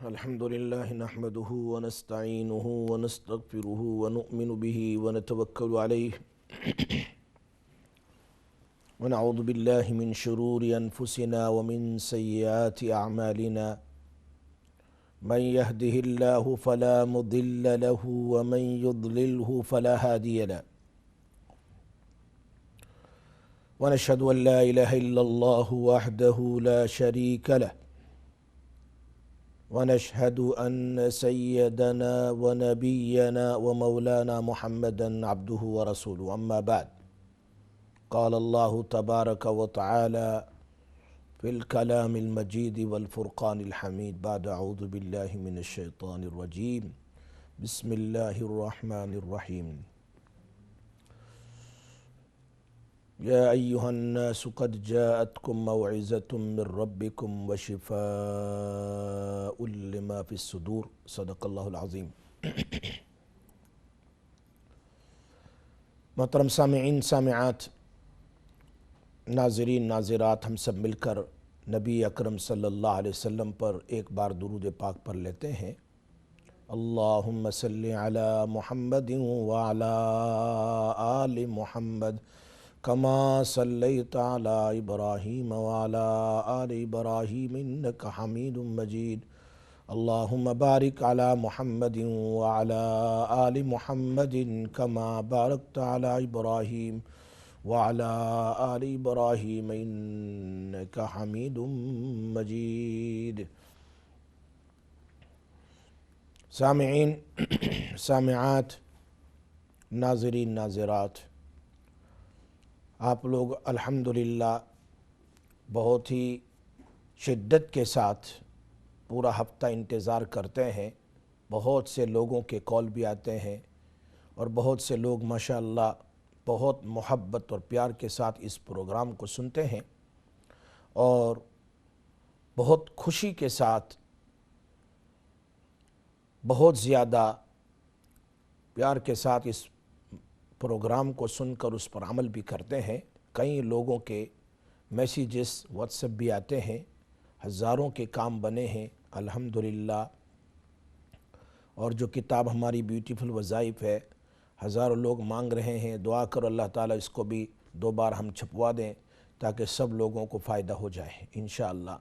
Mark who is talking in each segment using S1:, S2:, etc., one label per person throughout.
S1: الحمد لله نحمده ونستعينه ونستغفره ونؤمن به ونتوكل عليه ونعوذ بالله من شرور أنفسنا ومن سيئات أعمالنا من يهده الله فلا مضل له ومن يضلله فلا هادي له ونشهد أن لا إله إلا الله وحده لا شريك له ونشهد أن سيدنا ونبينا ومولانا محمدا عبده ورسوله أما بعد قال الله تبارك وتعالى في الكلام المجيد والفرقان الحميد بعد أعوذ بالله من الشيطان الرجيم بسم الله الرحمن الرحيم يا أيها الناس قد جاءتكم موعظة من ربكم وشفاء لما في الصدور صدق اللہ العظیم۔ محترم سامعین سامعات، ناظرین ناظرات، ہم سب مل کر نبی اکرم صلی اللہ علیہ وسلم پر ایک بار درود پاک پڑھ لیتے ہیں۔ اللہم صلی علی محمد وعلی آل محمد کما صلیت علی ابراہیم وعلی آل ابراہیم انک حمید مجید۔ اللہم بارک علی محمد وعلی آل محمد کما بارکت علی ابراہیم وعلی آل ابراہیم انک حمید مجید۔ سامعین سامعات، ناظرین ناظرات، آپ لوگ الحمدللہ بہت ہی شدت کے ساتھ پورا ہفتہ انتظار کرتے ہیں۔ بہت سے لوگوں کے کال بھی آتے ہیں اور بہت سے لوگ ماشاءاللہ بہت محبت اور پیار کے ساتھ اس پروگرام کو سنتے ہیں اور بہت خوشی کے ساتھ بہت زیادہ پیار کے ساتھ اس پروگرام کو سن کر اس پر عمل بھی کرتے ہیں۔ کئی لوگوں کے میسیجز واٹس ایپ بھی آتے ہیں، ہزاروں کے کام بنے ہیں الحمدللہ، اور جو کتاب ہماری بیوٹیفل وظائف ہے ہزاروں لوگ مانگ رہے ہیں۔ دعا کرو اللہ تعالیٰ اس کو بھی 2 بار ہم چھپوا دیں تاکہ سب لوگوں کو فائدہ ہو جائے انشاءاللہ۔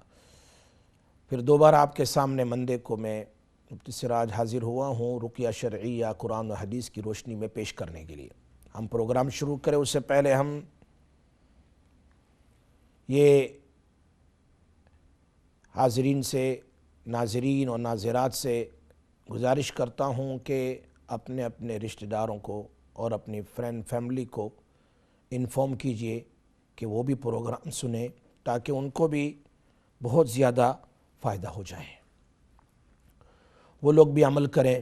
S1: پھر دوبارہ آپ کے سامنے مندے کو میں مفتی سراج حاضر ہوا ہوں رقیہ شرعیہ قرآن و حدیث کی روشنی میں پیش کرنے کے لیے۔ ہم پروگرام شروع کریں اس سے پہلے ہم یہ حاضرین سے، ناظرین اور ناظرات سے گزارش کرتا ہوں کہ اپنے اپنے رشتہ داروں کو اور اپنی فرینڈ فیملی کو انفارم کیجئے کہ وہ بھی پروگرام سنیں تاکہ ان کو بھی بہت زیادہ فائدہ ہو جائے، وہ لوگ بھی عمل کریں۔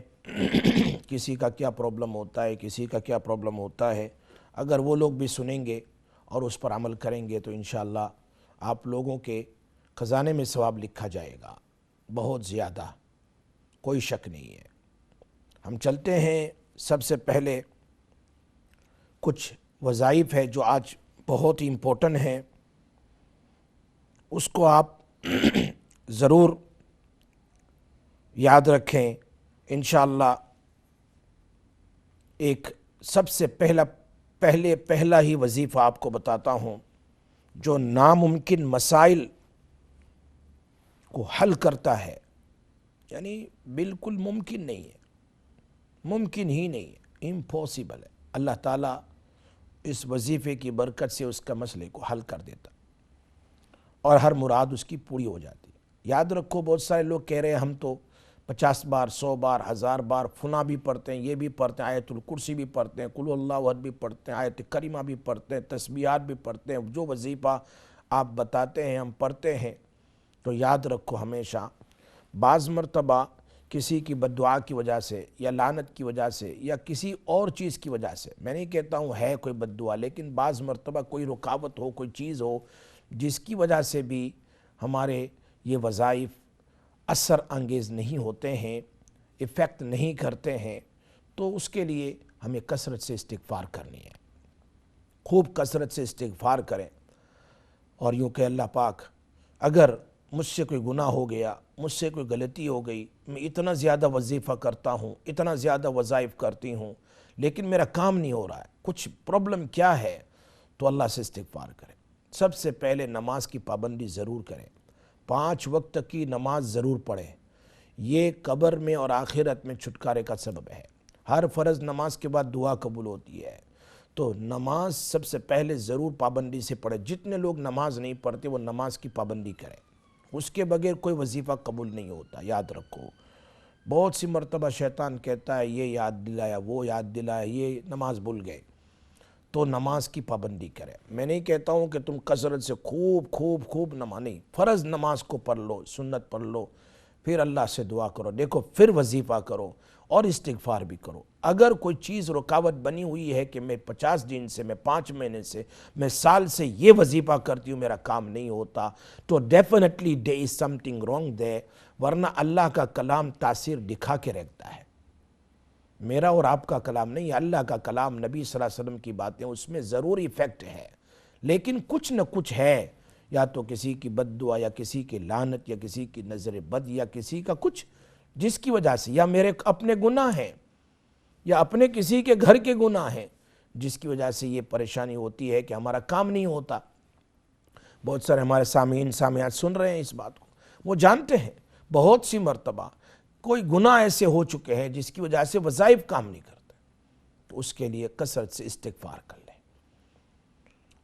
S1: کسی کا کیا پرابلم ہوتا ہے، کسی کا کیا پرابلم ہوتا ہے، اگر وہ لوگ بھی سنیں گے اور اس پر عمل کریں گے تو انشاءاللہ آپ لوگوں کے خزانے میں ثواب لکھا جائے گا بہت زیادہ، کوئی شک نہیں ہے۔ ہم چلتے ہیں، سب سے پہلے کچھ وظائف ہے جو آج بہت ہی امپورٹنٹ ہیں، اس کو آپ ضرور یاد رکھیں انشاءاللہ۔ ایک سب سے پہلا ہی وظیفہ آپ کو بتاتا ہوں جو ناممکن مسائل کو حل کرتا ہے، یعنی بالکل ممکن نہیں ہے، ممکن ہی نہیں ہے، امپاسبل ہے۔ اللہ تعالیٰ اس وظیفے کی برکت سے اس کا مسئلے کو حل کر دیتا اور ہر مراد اس کی پوری ہو جاتی ہے۔ یاد رکھو، بہت سارے لوگ کہہ رہے ہیں ہم تو 50 بار 100 بار 1000 بار فنا بھی پڑھتے ہیں، یہ بھی پڑھتے ہیں، آیت الکرسی بھی پڑھتے ہیں، قل اللہ احد بھی پڑھتے ہیں، آیت کریمہ بھی پڑھتے ہیں، تسبیحات بھی پڑھتے ہیں، جو وظیفہ آپ بتاتے ہیں ہم پڑھتے ہیں، تو یاد رکھو ہمیشہ بعض مرتبہ کسی کی بد دعا کی وجہ سے یا لعنت کی وجہ سے یا کسی اور چیز کی وجہ سے، میں نہیں کہتا ہوں ہے کوئی بد دعا، لیکن بعض مرتبہ کوئی رکاوٹ ہو، کوئی چیز ہو جس کی وجہ سے بھی ہمارے یہ وظائف اثر انگیز نہیں ہوتے ہیں، ایفیکٹ نہیں کرتے ہیں، تو اس کے لیے ہمیں کثرت سے استغفار کرنی ہے، خوب کثرت سے استغفار کریں اور یوں کہ اللہ پاک اگر مجھ سے کوئی گناہ ہو گیا مجھ سے کوئی غلطی ہو گئی، میں اتنا زیادہ وظیفہ کرتا ہوں، اتنا زیادہ وظائف کرتی ہوں، لیکن میرا کام نہیں ہو رہا ہے، کچھ پرابلم کیا ہے؟ تو اللہ سے استغفار کریں۔ سب سے پہلے نماز کی پابندی ضرور کریں، 5 وقت کی نماز ضرور پڑھیں، یہ قبر میں اور آخرت میں چھٹکارے کا سبب ہے۔ ہر فرض نماز کے بعد دعا قبول ہوتی ہے، تو نماز سب سے پہلے ضرور پابندی سے پڑھیں۔ جتنے لوگ نماز نہیں پڑھتے وہ نماز کی پابندی کریں، اس کے بغیر کوئی وظیفہ قبول نہیں ہوتا، یاد رکھو۔ بہت سی مرتبہ شیطان کہتا ہے یہ یاد دلایا، وہ یاد دلایا، یہ نماز بھول گئے، تو نماز کی پابندی کریں۔ میں نہیں کہتا ہوں کہ تم کثرت سے خوب نماز، نہیں، فرض نماز کو پڑھ لو، سنت پڑھ لو، پھر اللہ سے دعا کرو، دیکھو پھر وظیفہ کرو اور استغفار بھی کرو۔ اگر کوئی چیز رکاوٹ بنی ہوئی ہے کہ میں 50 دن سے، میں 5 مہینے سے، میں سال سے یہ وظیفہ کرتی ہوں، میرا کام نہیں ہوتا، تو definitely there is something wrong there، ورنہ اللہ کا کلام تاثیر دکھا کے رکھتا ہے۔ میرا اور آپ کا کلام نہیں، اللہ کا کلام، نبی صلی اللہ علیہ وسلم کی باتیں، اس میں ضروری ایفیکٹ ہے، لیکن کچھ نہ کچھ ہے، یا تو کسی کی بد دعا، یا کسی کی لعنت، یا کسی کی نظر بد، یا کسی کا کچھ، جس کی وجہ سے، یا میرے اپنے گناہ ہیں، یا اپنے کسی کے گھر کے گناہ ہیں، جس کی وجہ سے یہ پریشانی ہوتی ہے کہ ہمارا کام نہیں ہوتا۔ بہت سارے ہمارے سامعین سامعات سن رہے ہیں اس بات کو، وہ جانتے ہیں بہت سی مرتبہ کوئی گناہ ایسے ہو چکے ہیں جس کی وجہ سے وظائف کام نہیں کرتے، تو اس کے لیے کثرت سے استغفار کر لیں۔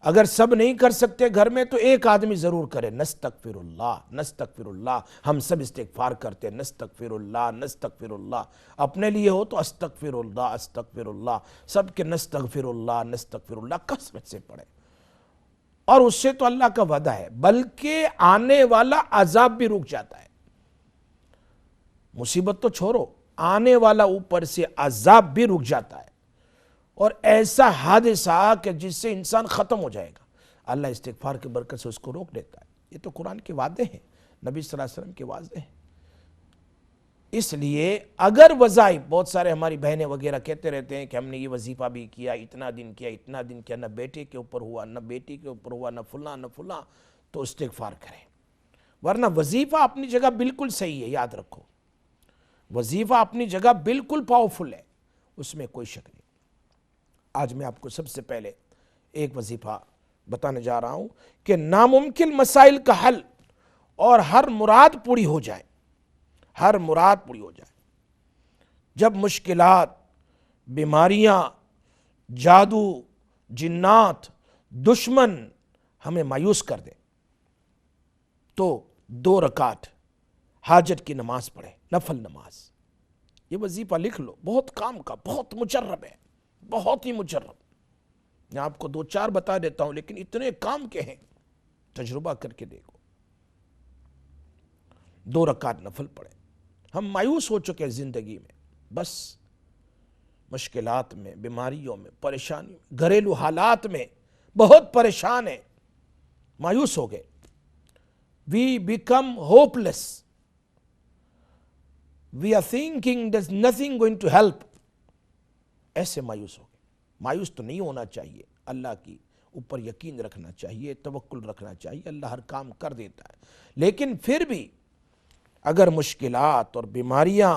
S1: اگر سب نہیں کر سکتے گھر میں تو ایک آدمی ضرور کرے، نستغفر اللہ، نستغفر اللہ، ہم سب استغفار کرتے ہیں، نستغفر اللہ، نستغفر اللہ، اپنے لیے ہو تو استغفر اللہ، استغفر اللہ، سب کے نستغفر اللہ، نستغفر اللہ کثرت سے پڑھیں، اور اس سے تو اللہ کا وعدہ ہے، بلکہ آنے والا عذاب بھی رک جاتا ہے۔ مصیبت تو چھوڑو، آنے والا اوپر سے عذاب بھی رک جاتا ہے، اور ایسا حادثہ کہ جس سے انسان ختم ہو جائے گا، اللہ استغفار کی برکت سے اس کو روک دیتا ہے۔ یہ تو قرآن کے وعدے ہیں، نبی صلی اللہ علیہ وسلم کے وعدے ہیں۔ اس لیے اگر وظائف، بہت سارے ہماری بہنیں وغیرہ کہتے رہتے ہیں کہ ہم نے یہ وظیفہ بھی کیا، اتنا دن کیا، اتنا دن کیا، نہ بیٹے کے اوپر ہوا، نہ بیٹی کے اوپر ہوا، نہ فلاں نہ فلاں، تو استغفار کریں، ورنہ وظیفہ اپنی جگہ بالکل صحیح ہے، یاد رکھو، وظیفہ اپنی جگہ بالکل پاورفل ہے، اس میں کوئی شک نہیں۔ آج میں آپ کو سب سے پہلے ایک وظیفہ بتانے جا رہا ہوں کہ ناممکن مسائل کا حل اور ہر مراد پوری ہو جائے، ہر مراد پوری ہو جائے۔ جب مشکلات، بیماریاں، جادو، جنات، دشمن ہمیں مایوس کر دیں، تو 2 رکعت حاجت کی نماز پڑھیں، نفل نماز۔ یہ وظیفہ لکھ لو، بہت کام کا، بہت مجرب ہے، بہت ہی مجرب۔ میں آپ کو 2-4 بتا دیتا ہوں، لیکن اتنے کام کے ہیں، تجربہ کر کے دیکھو۔ 2 رکعت نفل پڑھیں۔ ہم مایوس ہو چکے ہیں زندگی میں، بس مشکلات میں، بیماریوں میں، پریشانیوں میں، گھریلو حالات میں بہت پریشان ہیں، مایوس ہو گئے۔ We become hopeless. We are thinking there's nothing going to help. ایسے مایوس ہو گئے۔ مایوس تو نہیں ہونا چاہیے، اللہ کی اوپر یقین رکھنا چاہیے، توکل رکھنا چاہیے، اللہ ہر کام کر دیتا ہے، لیکن پھر بھی اگر مشکلات اور بیماریاں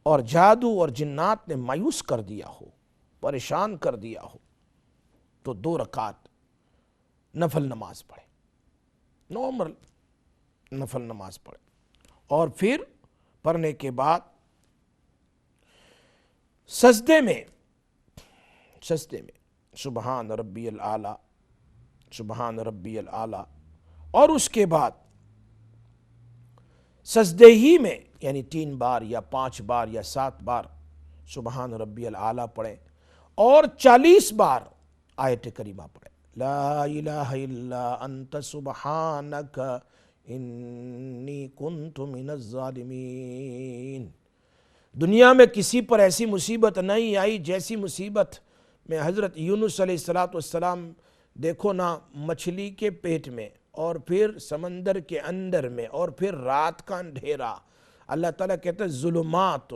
S1: اور جادو اور جنات نے مایوس کر دیا ہو، پریشان کر دیا ہو، تو 2 رکعت نفل نماز پڑھیں، نارمل نفل نماز پڑھیں، اور پھر پڑھنے کے بعد سجدے میں سبحان ربی الاعلیٰ، سبحان ربی الاعلیٰ، اور اس کے بعد سجدے ہی میں یعنی 3 بار یا 5 بار یا 7 بار سبحان ربی الاعلیٰ پڑھیں، اور 40 بار آیت کریمہ پڑھیں، لا الہ الا انت سبحانک انی کنت من الظالمین۔ دنیا میں کسی پر ایسی مصیبت نہیں آئی جیسی مصیبت میں حضرت یونس علیہ السلام، دیکھو نا، مچھلی کے پیٹ میں، اور پھر سمندر کے اندر میں، اور پھر رات کا اندھیرا، اللہ تعالیٰ کہتا ہے ظلمات،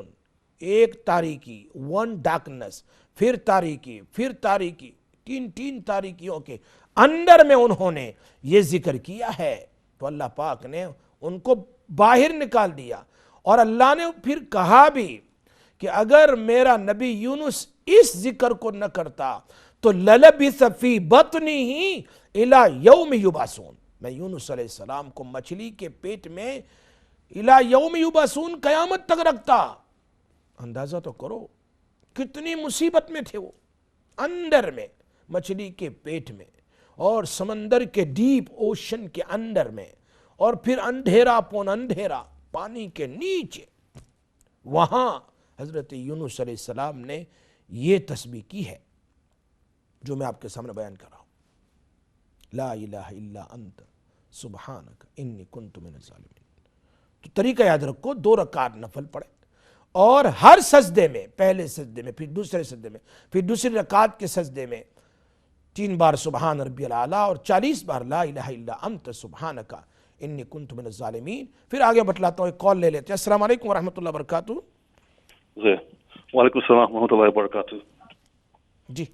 S1: ایک تاریکی، 1 ڈارکنس، پھر تاریکی، پھر تاریکی، 3 تاریکیوں کے اندر میں انہوں نے یہ ذکر کیا ہے، تو اللہ پاک نے ان کو باہر نکال دیا. اور اللہ نے پھر کہا بھی کہ اگر میرا نبی یونس اس ذکر کو نہ کرتا تو للبث فی بطنہ الی یوم یبعثون. میں یونس علیہ السلام کو مچھلی کے پیٹ میں الی یوم یبعثون قیامت تک رکھتا. اندازہ تو کرو کتنی مصیبت میں تھے وہ، اندر میں مچھلی کے پیٹ میں، اور سمندر کے ڈیپ اوشن کے اندر میں، اور پھر اندھیرا پون اندھیرا پانی کے نیچے. وہاں حضرت یونس علیہ السلام نے یہ تسبیح کی ہے جو میں آپ کے سامنے بیان کر رہا ہوں. لا الہ الا انت سبحانک انی کنت من الظالمین. تو طریقہ یاد رکھو، 2 رکعت نفل پڑھے، اور ہر سجدے میں، پہلے سجدے میں، پھر دوسرے سجدے میں، پھر دوسری رکعت کے سجدے میں 3 بار سبحان ربی الاعلیٰ اور 40 بار لا الہ الا انت سبحانک انی کنت من الظالمین. پھر آگے بتلاتا ہوں، ایک کال لے لیتے ہیں. السلام علیکم ورحمۃ اللہ وبرکاتہ.
S2: جی وعلیکم السلام ورحمۃ اللہ وبرکاتہ.
S1: جی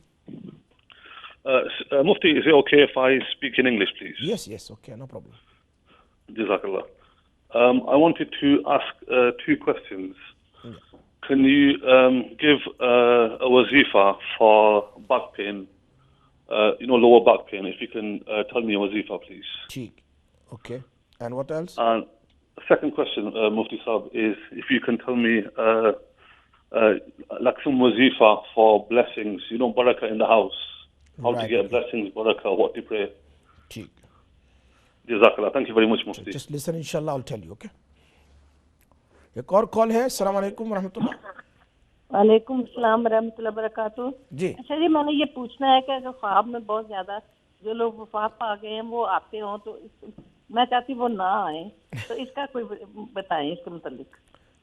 S2: Mufti, is it okay if I speak in English, please?
S1: yes, okay, no problem.
S2: Jazakallah. I wanted to ask 2 questions. Can you give a wazifa for back pain, lower back pain? If you can tell me a wazifa, please.
S1: ٹھیک، okay. And what else?
S2: And the second question, Mufti Saab, is if you can tell me like some wazifa for blessings, barakah in the house. How to get blessings, barakah, what to pray.
S1: ٹھیک.
S2: Jazakallah. Thank you very much, Mufti.
S1: Just listen, inshallah, I'll tell you, okay? ایک اور کال ہے. السلام علیکم ورحمۃ اللہ.
S3: وعلیکم السلام ورحمۃ اللہ وبرکاتہ.
S1: جی
S3: اچھا جی، میں نے یہ پوچھنا ہے کہ اگر خواب میں بہت زیادہ جو لوگ وفات پا گئے ہیں وہ آتے ہوں تو میں چاہتی وہ نہ آئیں، تو اس کا کوئی بتائیں اس کے متعلق.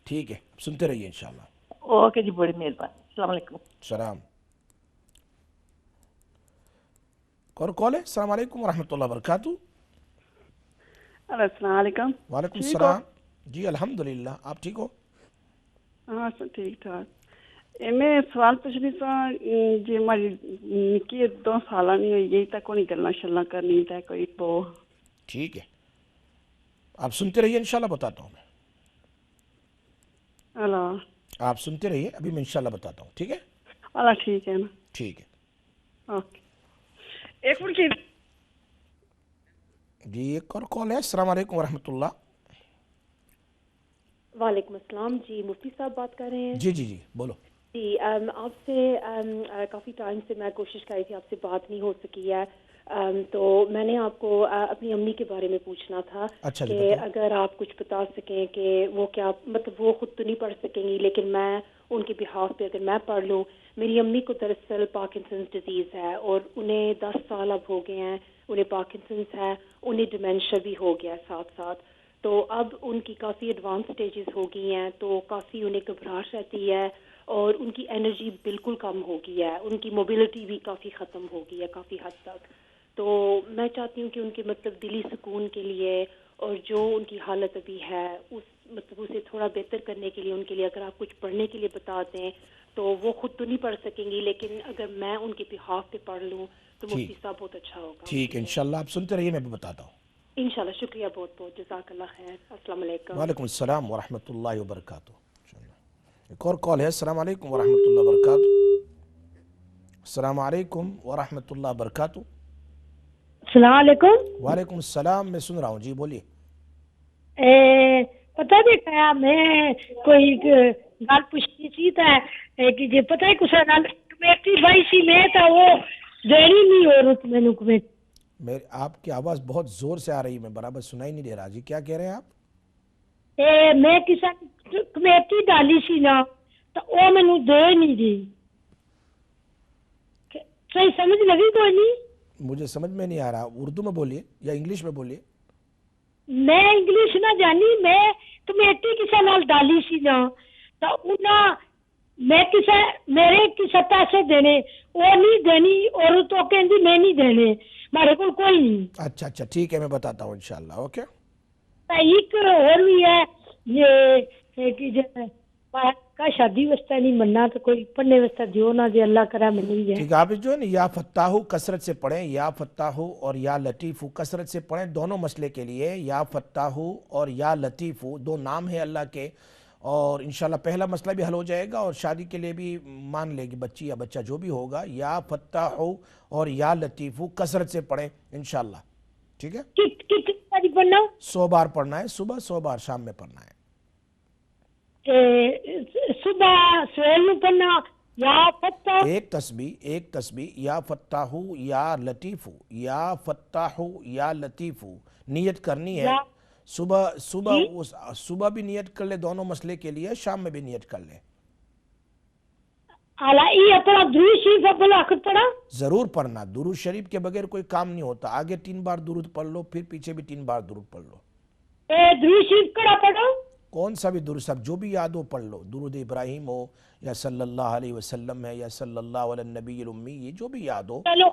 S1: ٹھیک ہے، سنتے رہیے انشاءاللہ.
S3: اوکے جی، بڑی مہربانی. السلام علیکم.
S1: سلام. اور کال ہے. السلام علیکم ورحمۃ اللہ وبرکاتہ.
S4: السلام علیکم.
S1: وعلیکم السلام. جی الحمدللہ، آپ ٹھیک ہو؟
S4: ہاں سب ٹھیک ٹھاک. میں سوال پوچھنی سا جی، ہماری نکی 2 سالہ نہیں ہوئی، یہی تک کوئی گلا شلا کرنی تھا کوئی وہ.
S1: ٹھیک ہے، آپ سنتے رہیے انشاءاللہ بتاتا ہوں میں.
S4: اللہ
S1: آپ سنتے رہیے، ابھی میں انشاءاللہ بتاتا ہوں. ٹھیک ہے،
S4: اللہ ٹھیک ہے نا.
S1: ٹھیک ہے.
S4: اوکے ایک منٹ کی.
S1: جی ایک اور کال ہے. السلام علیکم ورحمۃ اللہ.
S5: وعلیکم السلام. جی مفتی صاحب بات کر رہے ہیں؟
S1: جی بولو.
S5: جی آپ سے کافی ٹائم سے میں کوشش کری تھی، آپ سے بات نہیں ہو سکی ہے، تو میں نے آپ کو اپنی امی کے بارے میں پوچھنا تھا کہ اگر آپ کچھ بتا سکیں کہ وہ کیا، مطلب وہ خود تو نہیں پڑھ سکیں گی لیکن میں ان کے بہاف پہ اگر میں پڑھ لوں. میری امی کو دراصل پارکنسنس ڈیزیز ہے اور انہیں 10 سال اب ہو گئے ہیں، انہیں پارکنسنس ہے، انہیں ڈیمینشیا بھی ہو گیا ہے ساتھ ساتھ. تو اب ان کی کافی ایڈوانس سٹیجز ہو گئی ہیں، تو کافی انہیں گھبراہٹ رہتی ہے اور ان کی انرجی بالکل کم ہو گئی ہے، ان کی موبلٹی بھی کافی ختم ہو گئی ہے کافی حد تک. تو میں چاہتی ہوں کہ ان کے مطلب دلی سکون کے لیے اور جو ان کی حالت ابھی ہے اسے تھوڑا بہتر کرنے کے لیے ان کے لیے اگر آپ کچھ پڑھنے کے لیے بتا دیں. تو وہ خود تو نہیں پڑھ سکیں گی لیکن اگر میں ان کے بہاف پہ پڑھ لوں تو مفتی صاحب بہت اچھا ہوگا.
S1: ٹھیک ہے انشاءاللہ، آپ سنتے رہیے، میں بھی بتاتا ہوں
S5: انشاءاللہ. شکریہ بہت بہت، جزاک اللہ خیر. السلام علیکم.
S1: وعلیکم السلام ورحمۃ اللہ وبرکاتہ. ایک اور کال ہے. السلام علیکم ورحمۃ اللہ وبرکاتہ. السلام علیکم ورحمۃ اللہ وبرکاتہ.
S6: السلام علیکم.
S1: وعلیکم السلام، میں سن رہا ہوں. جی بولیے.
S6: پتہ دیکھا میں کوئی گل پوچھنی سی کہ جی پتہ ہے کچھ کمیٹی بھائی سی میں تو وہ دینی نہیں ہو رہی مینوں کمیٹی.
S1: میرے آپ کی آواز بہت زور سے آ رہی ہے، میں برابر سنائی نہیں دے رہا. جی کیا کہہ رہے ہیں آپ؟
S6: میں کسی کمیٹی ڈالی سی نا تو وہ مینوں دے نہیں دی. صحیح سمجھ لگی کوئی نہیں؟
S1: مجھے سمجھ میں نہیں آ رہا، اردو میں بولیے یا انگلش میں بولیے.
S6: میں انگلش نہ جانی، میں کمیٹی کسی نال ڈالی سی نا تو انہاں میں کسے میرے کسے پیسے دینے وہ نہیں دینی اور تو کہندی میں نہیں دینے، میرے کو کوئی نہیں.
S1: اچھا ٹھیک ہے، میں بتاتا ہوں انشاءاللہ. اوکے.
S6: ایک اور بھی ہے یہ کہ کا شادی واسطے نہیں مننا تو کوئی پڑھنے واسطے دیو نہ جے اللہ کرا منی جائے.
S1: ٹھیک ہے آپ جو ہے نا یا فتاحو کثرت سے پڑھیں, یا فتاحو اور یا لطیفو کثرت سے پڑھیں دونوں مسئلے کے لیے. یا فتاحو اور یا لطیفو دو نام ہیں اللہ کے, اور انشاءاللہ پہلا مسئلہ بھی حل ہو جائے گا اور شادی کے لیے بھی مان لے گی بچی یا بچہ جو بھی ہوگا. یا فتاحو اور یا لطیفو کثرت سے پڑھیں انشاءاللہ. ٹھیک ہے,
S6: کتنی بار پڑھنا؟
S1: 100 بار پڑھنا ہے, صبح 100 بار شام میں پڑھنا ہے.
S6: صبح سویل میں پڑھنا یا فتح
S1: ایک تسبیح یا فتاحو یا لطیفو, یا فتاحو یا لطیفو نیت کرنی ہے. صبح بھی نیت کر لے دونوں مسئلے کے لیے, شام میں بھی نیت کر لے.
S6: یہ اپنا درود شریف اپنا آخر پڑھا
S1: ضرور پڑھنا. درود شریف کے بغیر کوئی کام نہیں ہوتا. آگے 3 بار درود پڑھ لو, پھر پیچھے بھی 3 بار درود پڑھ لو.
S6: درود شریف کڑا پڑھو,
S1: کون سا بھی درود صاحب جو بھی یاد ہو پڑھ لو. درود ابراہیم ہو یا صلی اللہ علیہ وسلم ہے یا صلی اللہ علیہ النبی الامی, یہ جو بھی یاد ہو.
S6: چلو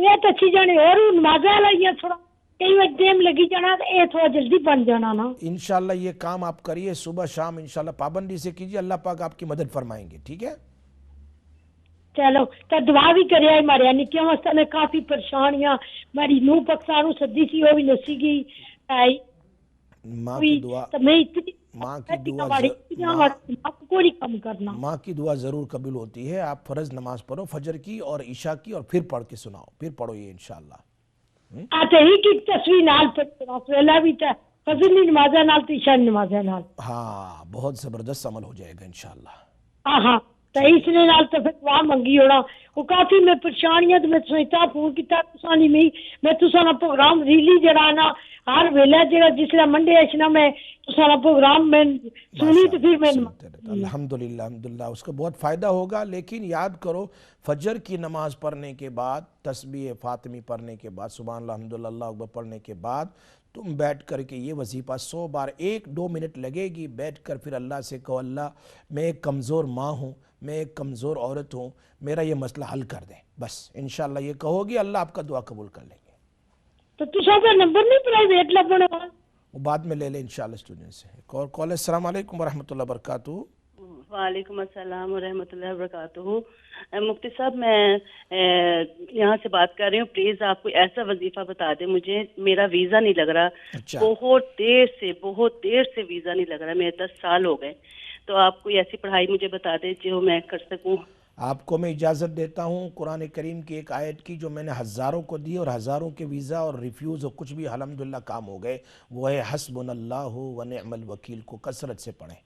S6: یہ تو اچھی جانے اور نمازیں لائیاں تھوڑا کئی وقت ٹائم لگی جانا تو یہ تھوڑا جلدی بن جانا نا.
S1: انشاءاللہ یہ کام آپ کریے صبح شام انشاءاللہ پابندی سے کیجیے, اللہ پاک آپ کی مدد فرمائیں گے. ٹھیک ہے,
S6: چلو تو دعا بھی کرے ہمارے نکیاں واسطے میں کافی پریشانیاں, میری نوح پاکستانوں سدی سی وہ بھی نسی گئی
S1: ماں کی دعا, ماں کی دعا ضرور قبول ہوتی ہے. آپ فرض نماز پڑھو فجر کی اور عشاء کی, اور پھر پڑھ کے سناؤ, پھر پڑھو یہ انشاءاللہ.
S6: ہی کی تصویر نال پڑھنا بھی تھا فجر کی نمازیں نال تو عشاء کی نمازیں نال.
S1: ہاں بہت زبردست عمل ہو جائے گا انشاءاللہ.
S6: ہاں تو اس نے نال تو پھر دعا منگی ہونا. وہ کافی میں پریشانیاں تو میں سوچتا فون کیتا تسانی میں تسانا پروگرام ریلی جڑا نا ہر ویلے جڑا جسلا منڈے اشنا میں تسانا پروگرام میں سنی تو پھر میں
S1: الحمدللہ اس کا بہت فائدہ ہوگا. لیکن یاد کرو فجر کی نماز پڑھنے کے بعد, تسبیح فاطمی پڑھنے کے بعد, سبحان اللہ الحمدللہ اللہ اکبر پڑھنے کے بعد تم بیٹھ کر کے یہ وظیفہ 100 بار 1-2 منٹ لگے گی بیٹھ کر پھر اللہ سے کہو اللہ میں ایک کمزور ماں ہوں, میں ایک کمزور عورت ہوں, میرا یہ مسئلہ حل کر دیں. بس انشاءاللہ یہ کہو گی اللہ آپ کا دعا قبول کر لیں گے.
S6: تو تسا کا نمبر نہیں پرائیویٹ لگنے والا,
S1: وہ بعد میں لے لیں انشاءاللہ اسٹوڈنٹ سے. اور کال. السلام علیکم ورحمۃ اللہ وبرکاتہ.
S7: وعلیکم السلام ورحمۃ اللہ وبرکاتہ. مفتی صاحب میں یہاں سے بات کر رہی ہوں, پلیز آپ کوئی ایسا وظیفہ بتا دیں مجھے, میرا ویزا نہیں لگ رہا. بہت دیر سے ویزا نہیں لگ رہا, میرے 10 سال ہو گئے. تو آپ کوئی ایسی پڑھائی مجھے بتا دیں جو میں کر سکوں.
S1: آپ کو میں اجازت دیتا ہوں قرآن کریم کی ایک آیت کی جو میں نے ہزاروں کو دی اور ہزاروں کے ویزا اور ریفیوز اور کچھ بھی الحمدللہ کام ہو گئے, وہ ہے حسبنا اللہ ونعم الوکیل کو کثرت سے پڑھیں.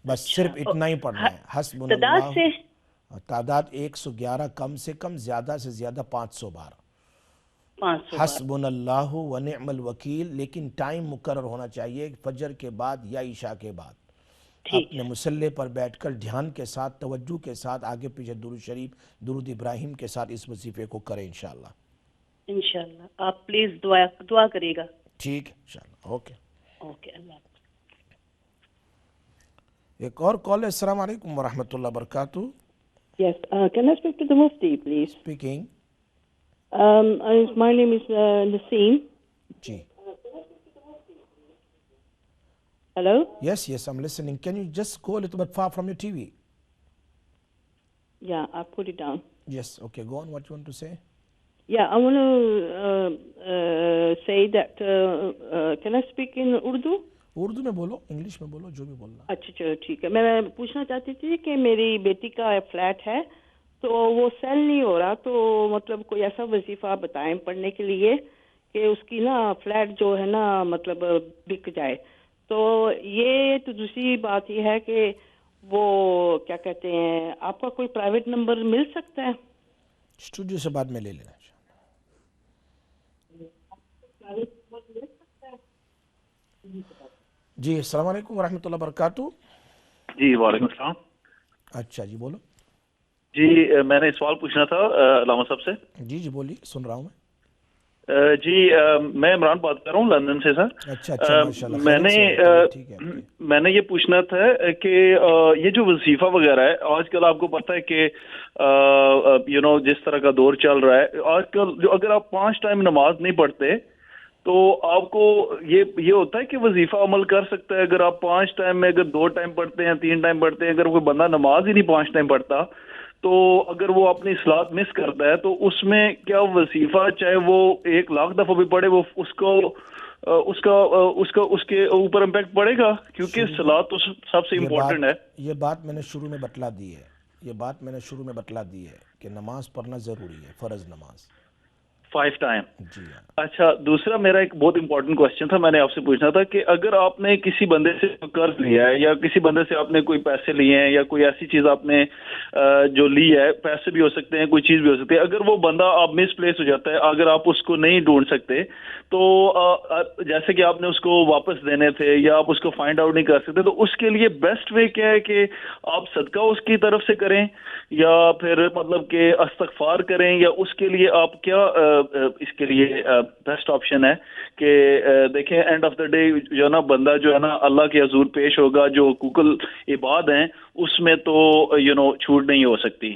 S1: بس صرف اتنا ہی پڑھنا ہے. حسبنا اللہ, تعداد 111 کم سے کم, زیادہ سے زیادہ 500 بار. حسبنا اللہ ونعم الوکیل, لیکن ٹائم مقرر ہونا چاہیے فجر کے بعد یا عشاء کے بعد. اپنے مسلح پر بیٹھ کر دھیان کے ساتھ توجہ کے ساتھ آگے پیچھے درود شریف درود ابراہیم کے ساتھ اس وظیفے کو کریں انشاءاللہ.
S7: انشاءاللہ آپ پلیز دعا کریے گا.
S1: ٹھیک ہے انشاءاللہ.
S7: اوکے اللہ.
S1: ایک اور کال ہے. السلام علیکم ورحمۃ اللہ وبرکاتہ.
S8: Yes, can I speak to the Mufti, please?
S1: Speaking.
S8: My name is Naseem.
S1: G.
S8: Hello?
S1: Yes, I'm listening. Can you just go a little bit far from your TV?
S8: Yeah, I put it down.
S1: Yes, okay, go on. What you want to say?
S8: Yeah, I want to say that, can I speak in Urdu?
S1: Urdu میں بولو, English میں بولو, جو بھی بولنا.
S8: اچھا چلو ٹھیک ہے. میں پوچھنا چاہتی تھی کہ میری بیٹی کا فلیٹ ہے تو وہ سیل نہیں ہو رہا, تو مطلب کوئی ایسا وظیفہ بتائیں پڑھنے کے لیے کہ اس کی نا فلیٹ جو ہے نا مطلب بک جائے. تو یہ تو دوسری بات یہ ہے کہ وہ کیا کہتے ہیں, آپ کا کوئی پرائیویٹ نمبر مل سکتا ہے؟
S1: اسٹوڈیو سے بعد میں لے لینا. جی السلام علیکم ورحمۃ اللہ وبرکاتہ.
S2: جی وعلیکم السلام.
S1: اچھا جی بولو.
S2: جی میں نے سوال پوچھنا تھا علامہ صاحب سے.
S1: جی بولیے, سن رہا ہوں میں.
S2: جی میں عمران بات کر رہا ہوں لندن سے سر.
S1: اچھا
S2: میں نے یہ پوچھنا تھا کہ یہ جو وظیفہ وغیرہ ہے آج کل آپ کو پتہ ہے کہ جس طرح کا دور چل رہا ہے آج کل, جو اگر آپ 5 ٹائم نماز نہیں پڑھتے تو آپ کو یہ ہوتا ہے کہ وظیفہ عمل کر سکتا ہے اگر آپ 5 ٹائم میں اگر 2 ٹائم پڑھتے ہیں 3 ٹائم پڑھتے ہیں، اگر کوئی بندہ نماز ہی نہیں 5 ٹائم پڑھتا تو اگر وہ اپنی صلاۃ مس کرتا ہے تو اس میں کیا وظیفہ چاہے وہ 1,00,000 دفعہ بھی پڑھے وہ اس کے اوپر امپیکٹ پڑے گا؟ کیونکہ صلاۃ تو سب سے امپورٹنٹ ہے.
S1: یہ بات میں نے شروع میں بتلا دی ہے کہ نماز پڑھنا ضروری ہے، فرض نماز
S2: 5 ٹائم.
S1: جی ہاں.
S2: اچھا، دوسرا میرا ایک بہت امپورٹنٹ کوشچن تھا، میں نے آپ سے پوچھنا تھا کہ اگر آپ نے کسی بندے سے قرض لیا ہے یا کسی بندے سے آپ نے کوئی پیسے لیے ہیں یا کوئی ایسی چیز آپ نے جو لی ہے، پیسے بھی ہو سکتے ہیں، کوئی چیز بھی ہو سکتی ہے، اگر وہ بندہ آپ مس پلیس ہو جاتا ہے، اگر آپ اس کو نہیں ڈھونڈ سکتے تو جیسے کہ آپ نے اس کو واپس دینے تھے یا آپ اس کو فائنڈ آؤٹ نہیں کر سکتے، تو اس کے لیے بیسٹ وے کیا ہے کہ آپ صدقہ اس کی طرف سے کریں یا پھر مطلب کہ استغفار کریں، یا اس کے لیے آپ کیا اس کے لیے بیسٹ آپشن ہے کہ دیکھیں اینڈ آف دا ڈے جو ہے نا بندہ جو ہے نا اللہ کے حضور پیش ہوگا، جو حقوق العباد ہیں اس میں تو چھوٹ نہیں ہو سکتی.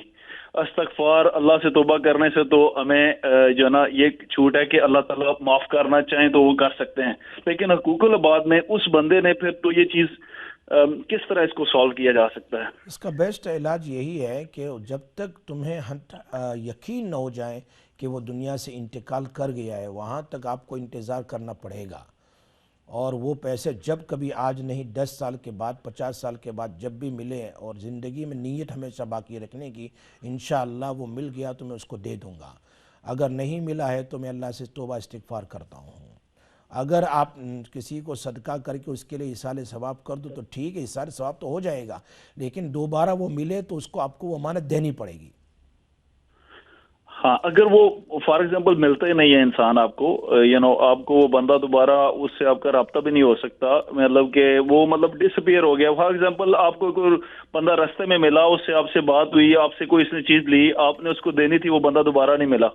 S2: استغفار اللہ سے توبہ کرنے سے تو ہمیں جو ہے نا یہ چھوٹ ہے کہ اللہ تعالیٰ معاف کرنا چاہیں تو وہ کر سکتے ہیں، لیکن حقوق العباد میں اس بندے نے پھر تو یہ چیز کس طرح اس کو سالو کیا جا سکتا ہے؟
S1: اس کا بیسٹ علاج یہی ہے کہ جب تک تمہیں یقین نہ ہو جائے کہ وہ دنیا سے انتقال کر گیا ہے، وہاں تک آپ کو انتظار کرنا پڑے گا. اور وہ پیسے جب کبھی آج نہیں 10 سال کے بعد 50 سال کے بعد جب بھی ملے، اور زندگی میں نیت ہمیشہ باقی رکھنے کی، انشاءاللہ وہ مل گیا تو میں اس کو دے دوں گا. اگر نہیں ملا ہے تو میں اللہ سے توبہ استغفار کرتا ہوں. اگر آپ کسی کو صدقہ کر کے اس کے لیے ایصال ثواب کر دو تو ٹھیک ہے، ایصال ثواب تو ہو جائے گا، لیکن دوبارہ وہ ملے تو اس کو آپ کو وہ امانت دینی پڑے گی.
S2: ہاں، اگر وہ فار ایگزامپل ملتا ہی نہیں ہے انسان آپ کو، آپ کو وہ بندہ دوبارہ اس سے آپ کا رابطہ بھی نہیں ہو سکتا، مطلب کہ وہ ڈس اپیئر ہو گیا. فار ایگزامپل آپ کو کوئی بندہ رستے میں ملا، اس سے آپ سے بات ہوئی، آپ سے کوئی اس نے چیز لی، آپ نے اس کو دینی تھی، وہ بندہ دوبارہ نہیں ملا،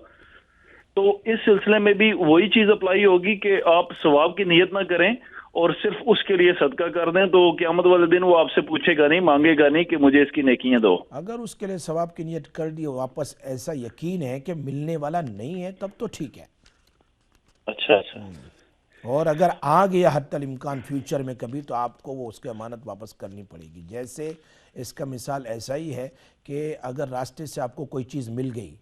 S2: تو اس سلسلے میں بھی وہی چیز اپلائی ہوگی کہ آپ ثواب کی نیت نہ کریں اور صرف اس کے لیے صدقہ کر دیں، تو قیامت والے دن وہ آپ سے پوچھے گا نہیں، مانگے گا نہیں کہ مجھے اس کی نیکیاں دو.
S1: اگر اس کے لیے ثواب کی نیت کر دی واپس ایسا یقین ہے کہ ملنے والا نہیں ہے تب تو ٹھیک ہے.
S2: اچھا.
S1: اور اگر آ گیا حتی الامکان فیوچر میں کبھی تو آپ کو وہ اس کی امانت واپس کرنی پڑے گی. جیسے اس کا مثال ایسا ہی ہے کہ اگر راستے سے آپ کو کوئی چیز مل گئی،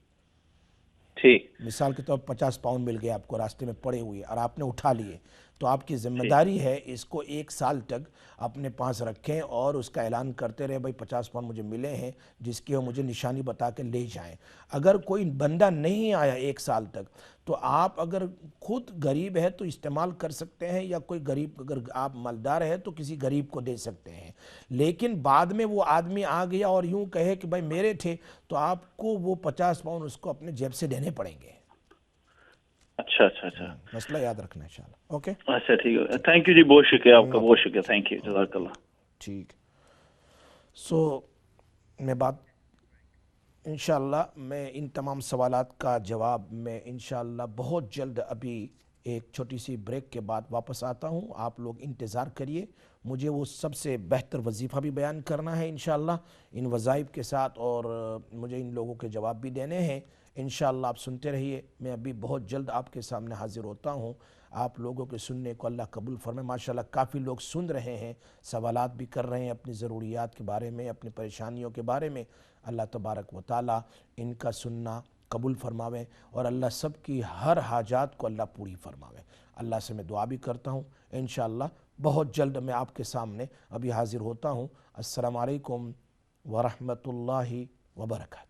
S1: مثال کے طور پر 50 پاؤنڈ مل گیا آپ کو راستے میں پڑے ہوئے اور آپ نے اٹھا لیے، تو آپ کی ذمہ داری ہے اس کو 1 سال تک اپنے پاس رکھیں اور اس کا اعلان کرتے رہے بھائی 50 پاؤنڈ مجھے ملے ہیں، جس کی وہ مجھے نشانی بتا کے لے جائیں. اگر کوئی بندہ نہیں آیا 1 سال تک تو آپ اگر خود غریب ہے تو استعمال کر سکتے ہیں، یا کوئی غریب اگر آپ مالدار ہے تو کسی غریب کو دے سکتے ہیں. لیکن بعد میں وہ آدمی آ گیا اور یوں کہے کہ بھائی میرے تھے، تو آپ کو وہ 50 پاؤنڈ اس کو اپنے جیب سے دینے پڑیں گے.
S2: اچھا.
S1: مسئلہ یاد رکھنا انشاءاللہ. اوکے،
S2: اچھا ٹھیک ہے. تھینک یو جی، بہت شکریہ آپ کا، بہت شکریہ. تھینک یو، جزاک اللہ.
S1: ٹھیک. میں بات انشاءاللہ میں ان تمام سوالات کا جواب میں انشاءاللہ بہت جلد، ابھی ایک چھوٹی سی بریک کے بعد واپس آتا ہوں. آپ لوگ انتظار کریے، مجھے وہ سب سے بہتر وظیفہ بھی بیان کرنا ہے انشاءاللہ ان وظائف کے ساتھ، اور مجھے ان لوگوں کے جواب بھی دینے ہیں انشاءاللہ. آپ سنتے رہیے، میں ابھی بہت جلد آپ کے سامنے حاضر ہوتا ہوں. آپ لوگوں کے سننے کو اللہ قبول فرمائے. ماشاءاللہ کافی لوگ سن رہے ہیں، سوالات بھی کر رہے ہیں اپنی ضروریات کے بارے میں، اپنی پریشانیوں کے بارے میں. اللہ تبارک و تعالی ان کا سننا قبول فرماوے اور اللہ سب کی ہر حاجات کو اللہ پوری فرماوے. اللہ سے میں دعا بھی کرتا ہوں. انشاءاللہ بہت جلد میں آپ کے سامنے ابھی حاضر ہوتا ہوں. السلام علیکم ورحمۃ اللہ وبرکاتہ.